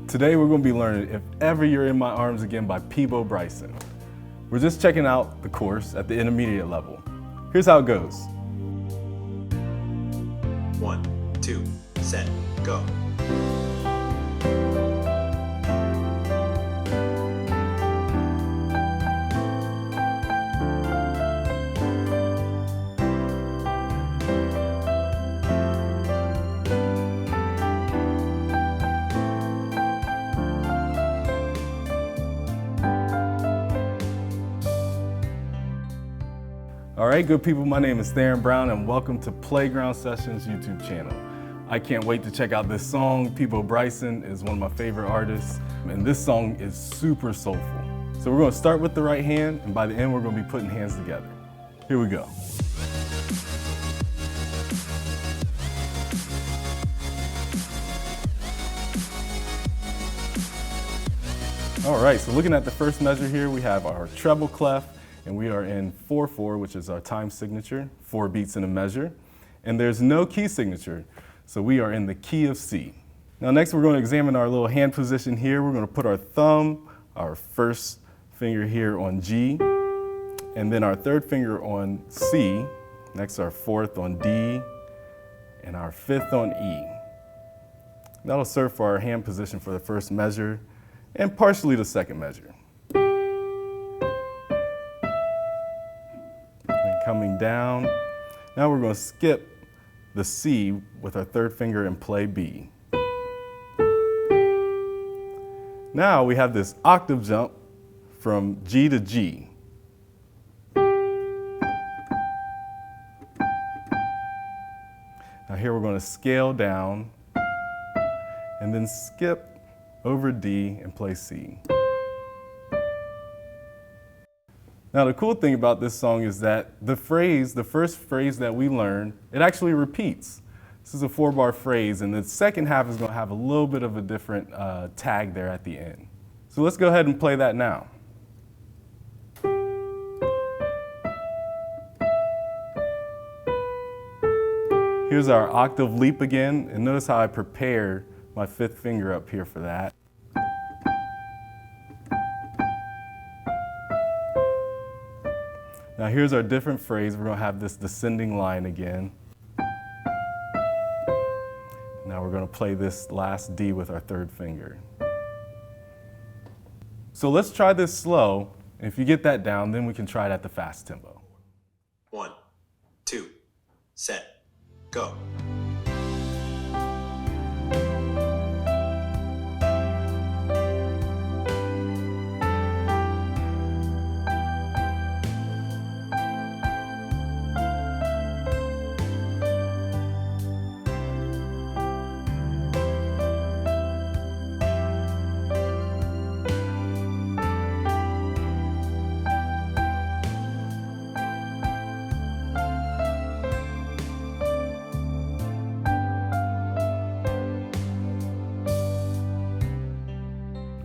Today we're going to be learning If Ever You're in My Arms Again by Peabo Bryson. We're just checking out the course at the intermediate level. Here's how it goes. 1, 2, set, go. All right, good people, my name is Theron Brown and welcome to Playground Sessions YouTube channel. I can't wait to check out this song. Peabo Bryson is one of my favorite artists, and this song is super soulful. So we're going to start with the right hand, and by the end we're going to be putting hands together. Here we go. All right, so looking at the first measure here, we have our treble clef, and we are in 4/4, which is our time signature, 4 beats in a measure. And there's no key signature, so we are in the key of C. Now next we're going to examine our little hand position here. We're going to put our thumb, our first finger here on G, and then our third finger on C, next our fourth on D, and our fifth on E. That'll serve for our hand position for the first measure, and partially the second measure. Coming down. Now we're going to skip the C with our third finger and play B. Now we have this octave jump from G to G. Now here we're going to scale down and then skip over D and play C. Now the cool thing about this song is that the first phrase that we learn, it actually repeats. This is a 4-bar phrase, and the second half is going to have a little bit of a different tag there at the end. So let's go ahead and play that now. Here's our octave leap again, and notice how I prepare my fifth finger up here for that. Now here's our different phrase. We're going to have this descending line again. Now we're going to play this last D with our third finger. So let's try this slow. If you get that down, then we can try it at the fast tempo. 1, 2, set, go.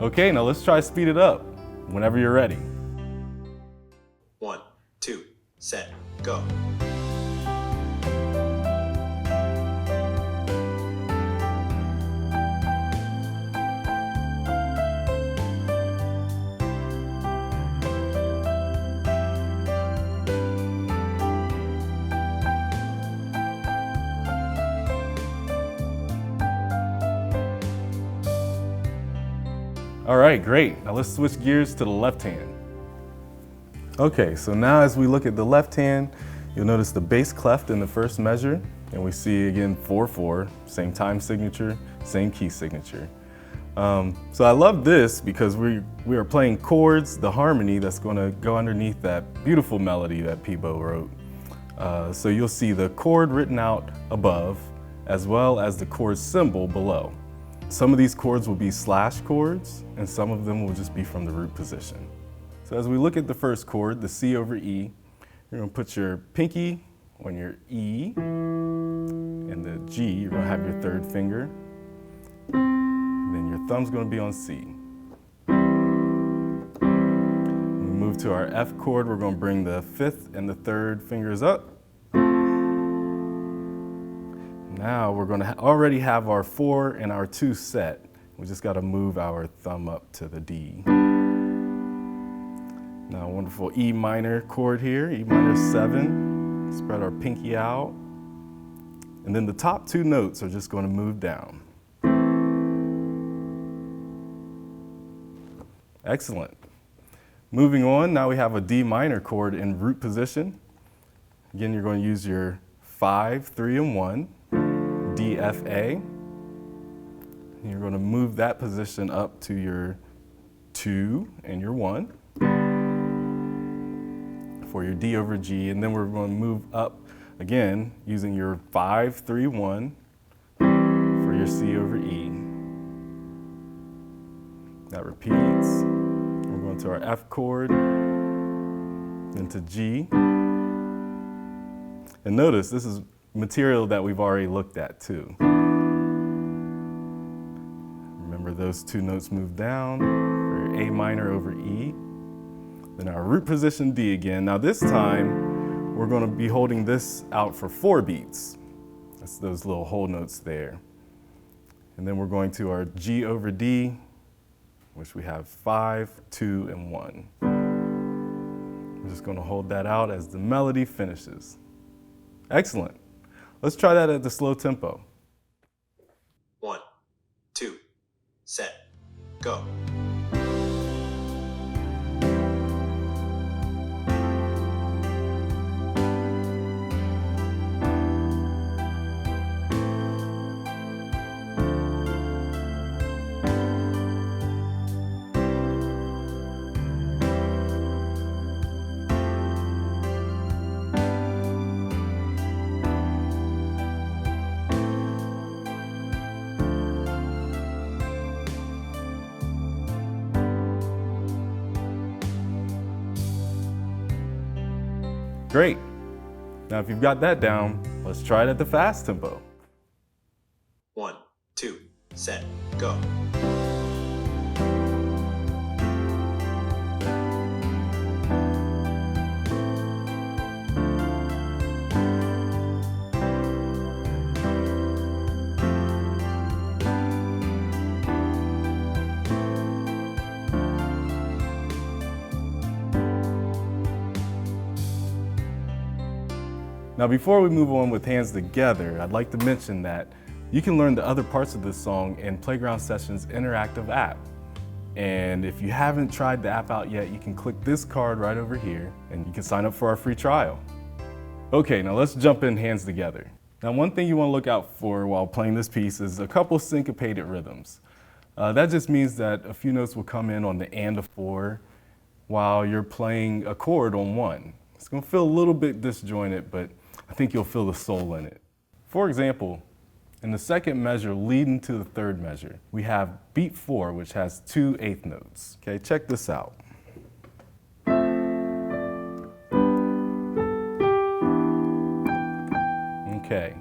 Okay, now let's try speed it up whenever you're ready. 1, 2, set, go. All right, great. Now let's switch gears to the left hand. Okay, so now as we look at the left hand, you'll notice the bass clef in the first measure, and we see again 4/4, same time signature, same key signature. So I love this because we are playing chords, the harmony that's going to go underneath that beautiful melody that Peabo wrote. So you'll see the chord written out above, as well as the chord symbol below. Some of these chords will be slash chords, and some of them will just be from the root position. So as we look at the first chord, the C over E, you're going to put your pinky on your E, and the G, you're going to have your third finger, and then your thumb's going to be on C. When we move to our F chord, we're going to bring the fifth and the third fingers up. Now we're going to already have our 4 and our 2 set. We just got to move our thumb up to the D. Now, a wonderful E minor chord here, E minor 7. Spread our pinky out. And then the top two notes are just going to move down. Excellent. Moving on, now we have a D minor chord in root position. Again, you're going to use your 5, 3, and 1, D, F, A. And you're going to move that position up to your 2 and your 1 for your D over G. And then we're going to move up again using your 5, 3, 1 for your C over E. That repeats. We're going to our F chord, then to G. And notice this is material that we've already looked at too. Remember those two notes move down for your A minor over E. Then our root position D again. Now this time we're going to be holding this out for 4 beats. That's those little whole notes there. And then we're going to our G over D, which we have 5, 2, and 1. We're just going to hold that out as the melody finishes. Excellent. Let's try that at the slow tempo. 1, 2, set, go. Great. Now, if you've got that down, let's try it at the fast tempo. 1, 2, set, go. Now, before we move on with Hands Together, I'd like to mention that you can learn the other parts of this song in Playground Sessions' interactive app. And if you haven't tried the app out yet, you can click this card right over here and you can sign up for our free trial. Okay, now let's jump in Hands Together. Now, one thing you want to look out for while playing this piece is a couple syncopated rhythms. That just means that a few notes will come in on the and of 4 while you're playing a chord on 1. It's going to feel a little bit disjointed, but I think you'll feel the soul in it. For example, in the second measure leading to the third measure, we have beat 4, which has 2 eighth notes. Okay, check this out. Okay,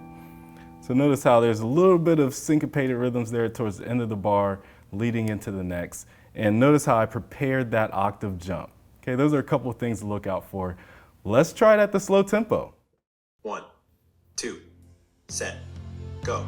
so notice how there's a little bit of syncopated rhythms there towards the end of the bar leading into the next. And notice how I prepared that octave jump. Okay, those are a couple of things to look out for. Let's try it at the slow tempo. 1, 2, set, go.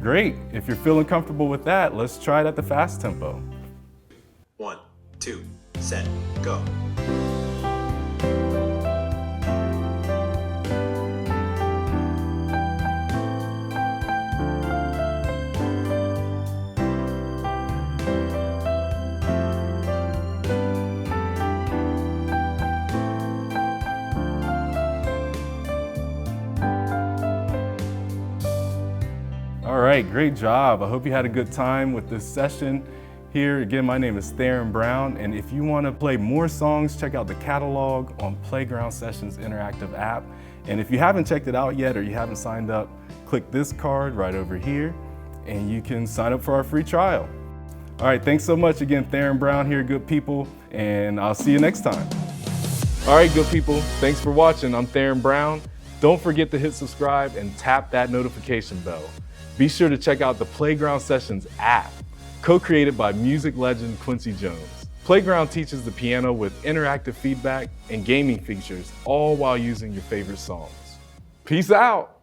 Great. If you're feeling comfortable with that, let's try it at the fast tempo. 1, 2, set, go. All right, great job. I hope you had a good time with this session here. Again, my name is Theron Brown, and if you want to play more songs, check out the catalog on Playground Sessions interactive app. And if you haven't checked it out yet or you haven't signed up, click this card right over here, and you can sign up for our free trial. All right, thanks so much again, Theron Brown here, good people, and I'll see you next time. All right, good people, thanks for watching. I'm Theron Brown. Don't forget to hit subscribe and tap that notification bell. Be sure to check out the Playground Sessions app, co-created by music legend Quincy Jones. Playground teaches the piano with interactive feedback and gaming features, all while using your favorite songs. Peace out.